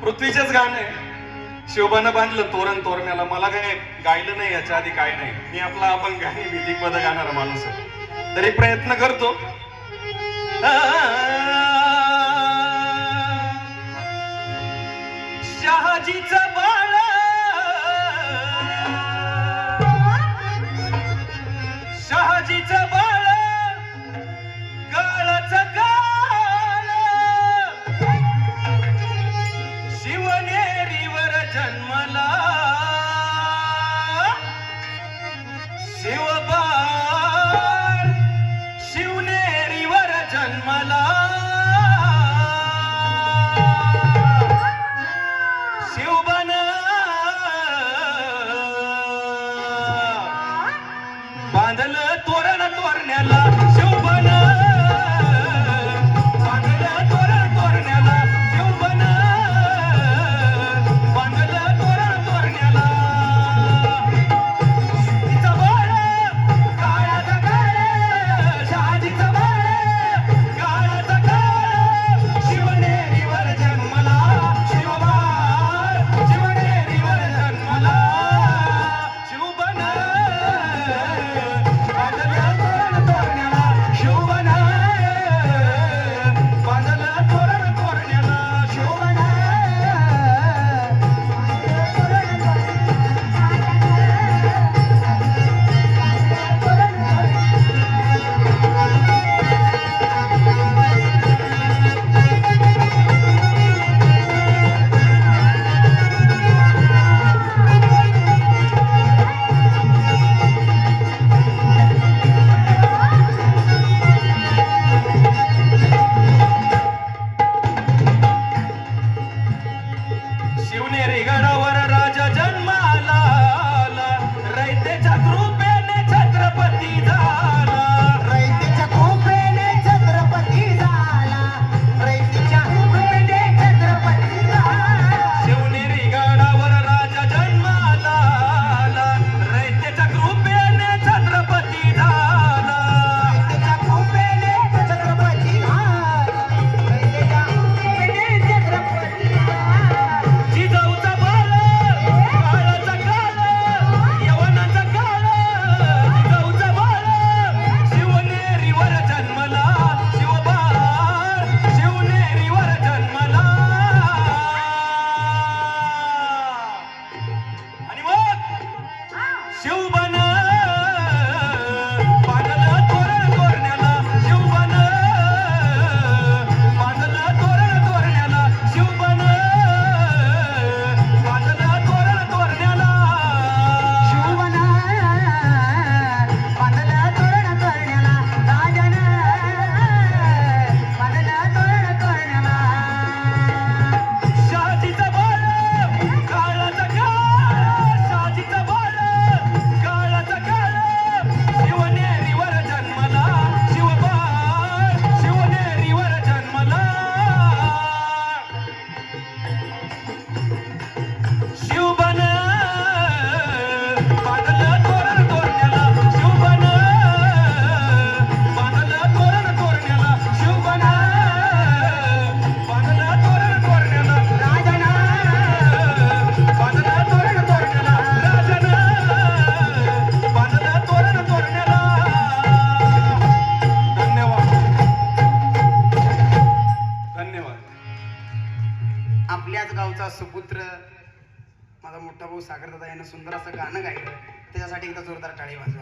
पृथ्वीचेच गाणं आहे. शिवबानं बांधलं तोरण तोरण्याला. मला काय गायलं नाही याच्या आधी, काय नाही. मी आपला अभंग आणि भीतिक पद गाणारा माणूस आहे, तरी प्रयत्न करतो. शहाजीचं बाळ, शहाजीचं बाळ, काळाचं काळ, शिवनेरीवर जन्मला शिवबाळ, शिवनेरीवर जन्मला शिवबन बांधलं तोरण तोरण्याला. शिवबन बांधलं तोरण तोरण्याला. शिवबन बांधलं तोरण तोरण्याला. तिचं बाळ काळाचं काळ, शहाजीचं बाळ काळाचं काळ, शिवनेरीवर जन्मला शिवबाळ, शिवनेरीवर जन्मला शिवबन बांधलं तोरण तोरण्याला. शिवबन बांधलं तोरण तोरण्याला. शिवबन शिवनेरी गडावर राजा जन्माला आला. रयतेच्या कृपेने छत्रपती झाला. रयतेच्या कृपेने छत्रपती झाला. रयतेच्या कृपेने छत्रपती झाला. शिवनेरी गडावर राजा जन्माला आला. रयतेच्या कृपेने छत्रपती झाला. रयतेच्या कृपेने छत्रपती झाला. रयतेच्या कृपेने छत्रपती झाला. जिजाऊचा बाळ, काळाचा काळ, यवनाचा काळ, जिजाऊचा बाळ, शिवनेरीवर जन्मला शिवबाळ, शिवनेरीवर जन्मला. आणि मग शिवबन बांधलं तोरण तोरण्याला. शिवबन बांधलं तोरण तोरण्याला. शिवबन बांधलं तोरण तोरण्याला. शिवबन बांधलं तोरण तोरण्याला. राजानं बांधलं तोरण तोरण्याला. शहाजीचं बाळ काळाचं काळ, शहाजीचं बाळ काळाचं काळ, शिवनेरीवर जन्मला शिवबाळ, शिवनेरीवर जन्मला शिवबन बांधलं तोरण तोरण्याला. शिवबन बांधलं तोरण तोरण्याला. शिवबन बांधलं तोरण तोरण्याला. राजानं बांधलं तोरण तोरण्याला. राजानं बांधलं तोरण तोरण्याला. धन्यवाद, धन्यवाद. आपल्याच गावचा सुपुत्र माझा मोठा भाऊ सागरदादा यानं सुंदर असं गाणं गायलं. त्याच्यासाठी एकदा जोरदार टाळी वाजवा.